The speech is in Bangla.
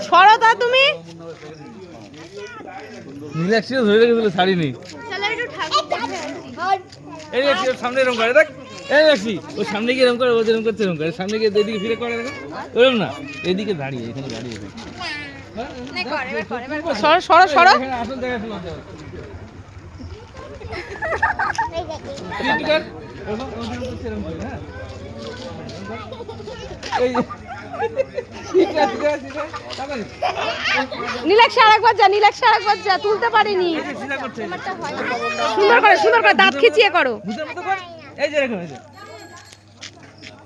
সরতা তুমি নীলাক্ষীও ধরে রেখেছিল ছাড়িনি। এই সামনে এরকম করে দেখ, এই দেখছি ও সামনে গিয়ে এরকম করে, ও যেরকম করছে এরকম করে, সামনে গিয়ে এদিকে ফিরে করে দেখো, ওরকম না, এদিকে দাঁড়িয়ে, এখানে দাঁড়িয়ে সরো সরো সরো। আসল দেখা নীলাক্ষী আরেকবার যা, নীলাক্ষী আরেকবার যা, তুলতে পারিনি। সুন্দর করে দাঁত খিচিয়ে করো। এই যে এরকম